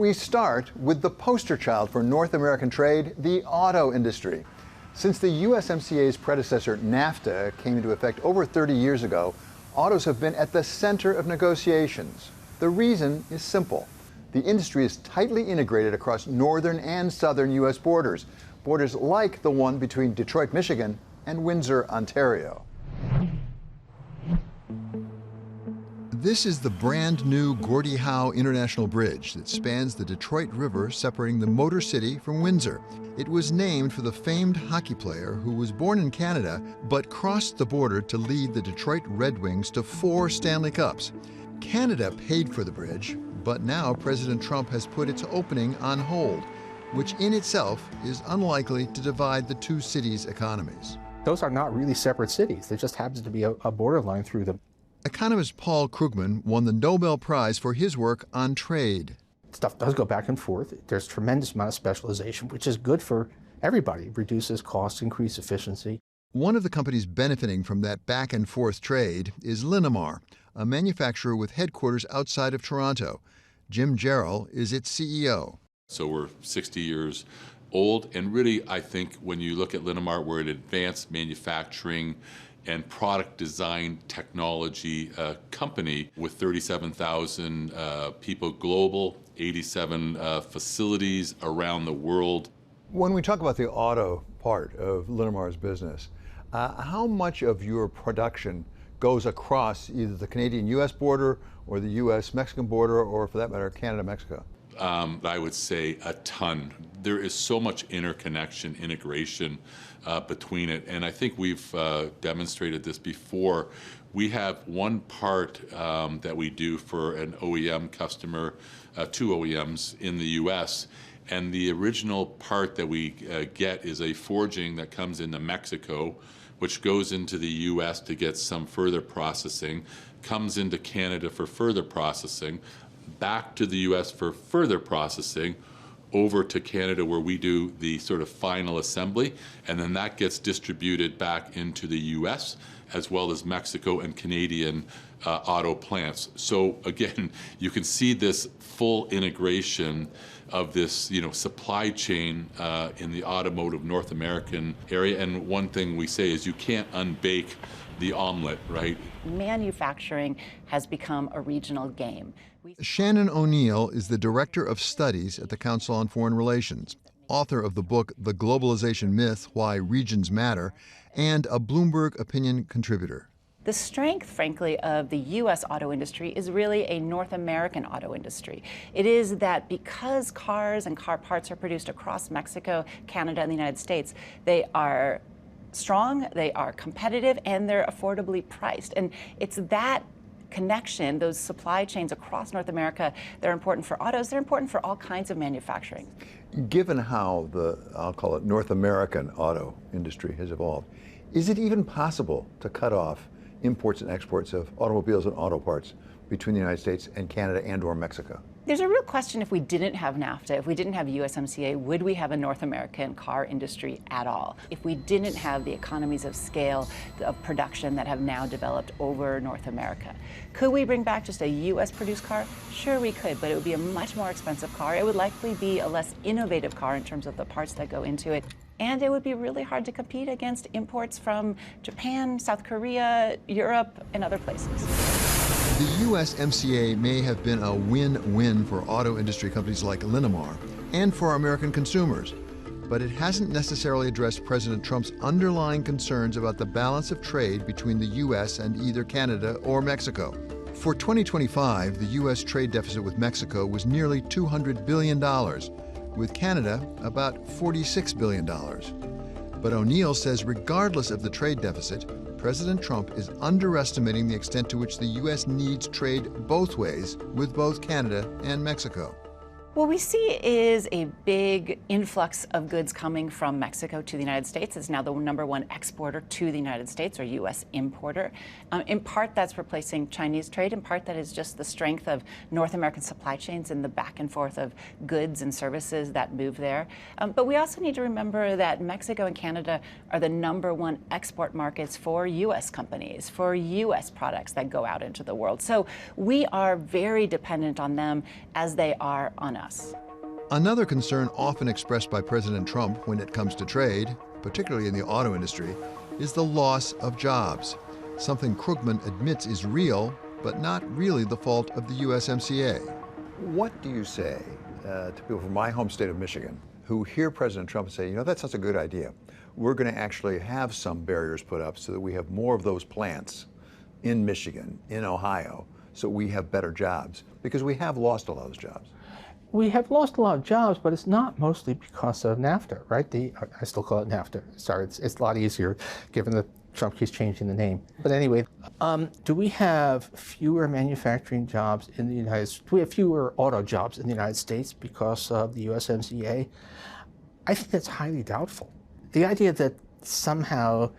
We start with the poster child for North American trade, the auto industry. Since the USMCA's predecessor, NAFTA, came into effect over 30 years ago, autos have been at the center of negotiations. The reason is simple. The industry is tightly integrated across northern and southern U.S. borders like the one between Detroit, Michigan, and Windsor, Ontario. This is the brand new Gordie Howe International Bridge that spans the Detroit River, separating the Motor City from Windsor. It was named for the famed hockey player who was born in Canada but crossed the border to lead the Detroit Red Wings to 4 Stanley Cups. Canada paid for the bridge, but now President Trump has put its opening on hold, which in itself is unlikely to divide the two cities' economies. Those are not really separate cities. There just happens to be a borderline through them. Economist Paul Krugman won the Nobel Prize for his work on trade. Stuff does go back and forth. There's a tremendous amount of specialization, which is good for everybody. It reduces costs, increases efficiency. One of the companies benefiting from that back and forth trade is Linamar, a manufacturer with headquarters outside of Toronto. Jim Jarrell is its CEO. So we're 60 years old, and really I think when you look at Linamar, we're an advanced manufacturing and product design technology company with 37,000 people global, 87 facilities around the world. When we talk about the auto part of Linamar's business, how much of your production goes across either the Canadian-U.S. border or the U.S.-Mexican border, or for that matter, Canada-Mexico? I would say a ton. There is so much interconnection, integration between it, and I think we've demonstrated this before. We have one part that we do for an OEM customer, 2 OEMs in the U.S., and the original part that we get is a forging that comes into Mexico, which goes into the U.S. to get some further processing, comes into Canada for further processing, back to the U.S. for further processing, over to Canada where we do the sort of final assembly, and then that gets distributed back into the U.S. as well as Mexico and Canadian auto plants. So again, you can see this full integration of this, supply chain in the automotive North American area. And one thing we say is you can't unbake the omelet, right? Manufacturing has become a regional game. Shannon O'Neil is the Director of Studies at the Council on Foreign Relations, author of the book The Globalization Myth, Why Regions Matter, and a Bloomberg opinion contributor. The strength, frankly, of the U.S. auto industry is really a North American auto industry. It is that because cars and car parts are produced across Mexico, Canada, and the United States, they are strong, they are competitive, and they're affordably priced. And it's that connection, those supply chains across North America, they're important for autos, they're important for all kinds of manufacturing. Given how the, I'll call it, North American auto industry has evolved, is it even possible to cut off imports and exports of automobiles and auto parts between the United States and Canada and or Mexico? There's a real question, if we didn't have NAFTA, if we didn't have USMCA, would we have a North American car industry at all? If we didn't have the economies of scale of production that have now developed over North America, could we bring back just a US-produced car? Sure we could, but it would be a much more expensive car. It would likely be a less innovative car in terms of the parts that go into it. And it would be really hard to compete against imports from Japan, South Korea, Europe, and other places. The USMCA may have been a win-win for auto industry companies like Linamar and for American consumers, but it hasn't necessarily addressed President Trump's underlying concerns about the balance of trade between the U.S. and either Canada or Mexico. For 2025, the U.S. trade deficit with Mexico was nearly $200 billion, with Canada about $46 billion. But O'Neil says regardless of the trade deficit, President Trump is underestimating the extent to which the U.S. needs trade both ways with both Canada and Mexico. What we see is a big influx of goods coming from Mexico to the United States. It's now the #1 exporter to the United States, or U.S. importer. In part, that's replacing Chinese trade. In part, that is just the strength of North American supply chains and the back and forth of goods and services that move there. But we also need to remember that Mexico and Canada are the #1 export markets for U.S. companies, for U.S. products that go out into the world. So we are very dependent on them as they are on us. us. Another concern often expressed by President Trump when it comes to trade, particularly in the auto industry, is the loss of jobs, something Krugman admits is real, but not really the fault of the USMCA. What do you say to people from my home state of Michigan who hear President Trump say, you know, that's such a good idea. We're going to actually have some barriers put up so that we have more of those plants in Michigan, in Ohio, so we have better jobs, because we have lost a lot of those jobs. We have lost a lot of jobs, but it's not mostly because of NAFTA, right? I still call it NAFTA. Sorry, it's a lot easier given that Trump keeps changing the name. But anyway, do we have fewer manufacturing jobs in the United States? Do we have fewer auto jobs in the United States because of the USMCA? I think that's highly doubtful. The idea that somehow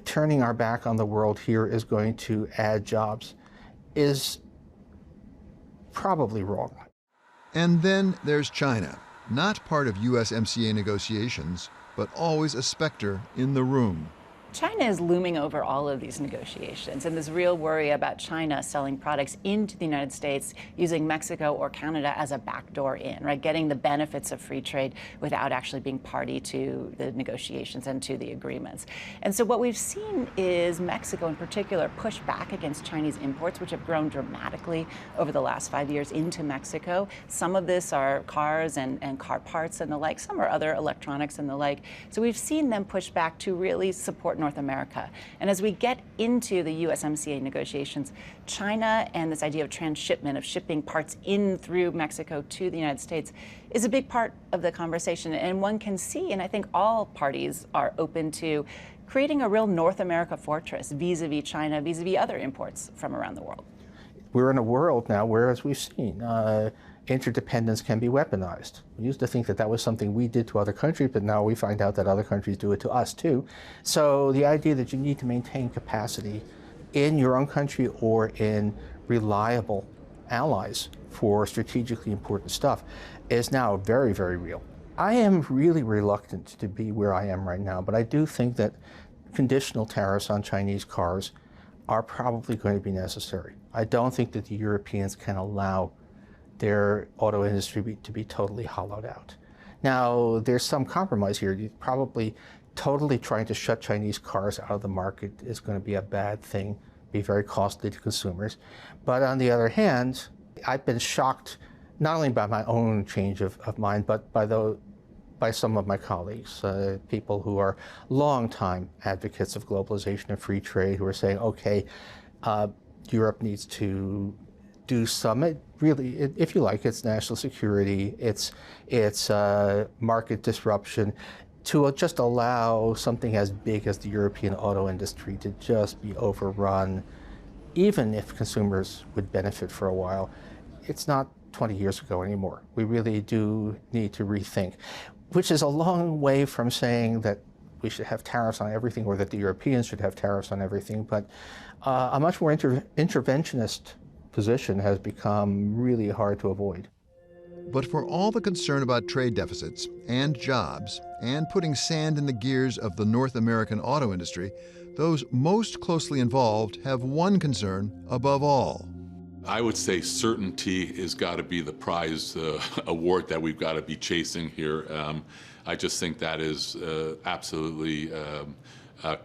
turning our back on the world here is going to add jobs is probably wrong. And then there's China, not part of USMCA negotiations, but always a specter in the room. China is looming over all of these negotiations, and there's real worry about China selling products into the United States using Mexico or Canada as a backdoor in, right? Getting the benefits of free trade without actually being party to the negotiations and to the agreements. And so what we've seen is Mexico in particular push back against Chinese imports, which have grown dramatically over the last 5 years into Mexico. Some of this are cars and car parts and the like. Some are other electronics and the like. So we've seen them push back to really support North America. And as we get into the USMCA negotiations, China and this idea of transshipment, of shipping parts in through Mexico to the United States, is a big part of the conversation. And one can see, and I think all parties are open to, creating a real North America fortress vis-a-vis China, vis-a-vis other imports from around the world. We're in a world now where, as we've seen, interdependence can be weaponized. We used to think that that was something we did to other countries, but now we find out that other countries do it to us too. So the idea that you need to maintain capacity in your own country or in reliable allies for strategically important stuff is now very, very real. I am really reluctant to be where I am right now, but I do think that conditional tariffs on Chinese cars are probably going to be necessary. I don't think that the Europeans can allow their auto industry to be totally hollowed out. Now, there's some compromise here. You probably totally trying to shut Chinese cars out of the market is going to be a bad thing, be very costly to consumers. But on the other hand, I've been shocked not only by my own change of mind, but by some of my colleagues, people who are longtime advocates of globalization and free trade, who are saying, okay, Europe needs to do some, if you like, it's national security, it's market disruption, to just allow something as big as the European auto industry to just be overrun, even if consumers would benefit for a while. It's not 20 years ago anymore. We really do need to rethink, which is a long way from saying that we should have tariffs on everything or that the Europeans should have tariffs on everything, but a much more interventionist position has become really hard to avoid. But for all the concern about trade deficits and jobs and putting sand in the gears of the North American auto industry, those most closely involved have one concern above all. I would say certainty has got to be the prize award that we've got to be chasing here. I just think that is absolutely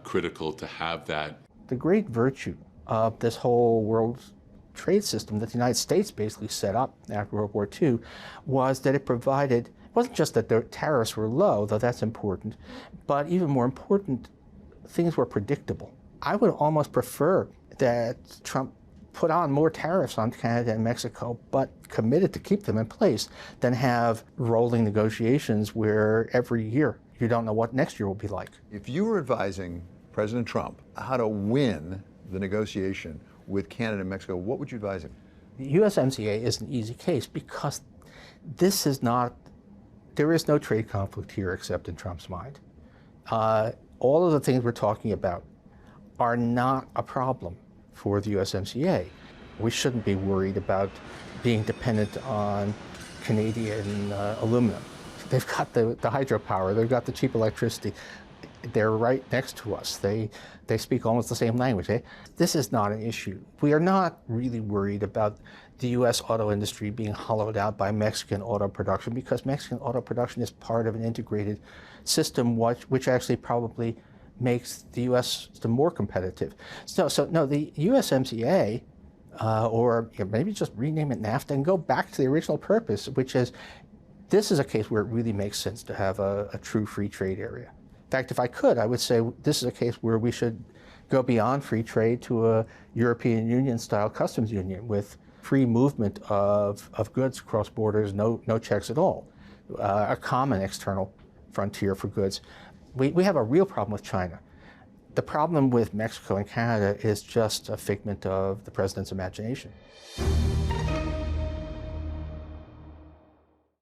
critical to have that. The great virtue of this whole world trade system that the United States basically set up after World War II was that it provided, it wasn't just that the tariffs were low, though that's important, but even more important, things were predictable. I would almost prefer that Trump put on more tariffs on Canada and Mexico, but committed to keep them in place, than have rolling negotiations where every year you don't know what next year will be like. If you were advising President Trump how to win the negotiation with Canada and Mexico, what would you advise him? The USMCA is an easy case because this is not, there is no trade conflict here except in Trump's mind. All of the things we're talking about are not a problem for the USMCA. We shouldn't be worried about being dependent on Canadian aluminum. They've got the hydropower, they've got the cheap electricity. They're right next to us. They speak almost the same language. This is not an issue. We are not really worried about the U.S. auto industry being hollowed out by Mexican auto production, because Mexican auto production is part of an integrated system which actually probably makes the U.S. more competitive. So no, the USMCA, or maybe just rename it NAFTA and go back to the original purpose, which is, this is a case where it really makes sense to have a true free trade area. In fact, if I could, I would say this is a case where we should go beyond free trade to a European Union-style customs union with free movement of goods across borders, no checks at all, a common external frontier for goods. We have a real problem with China. The problem with Mexico and Canada is just a figment of the president's imagination.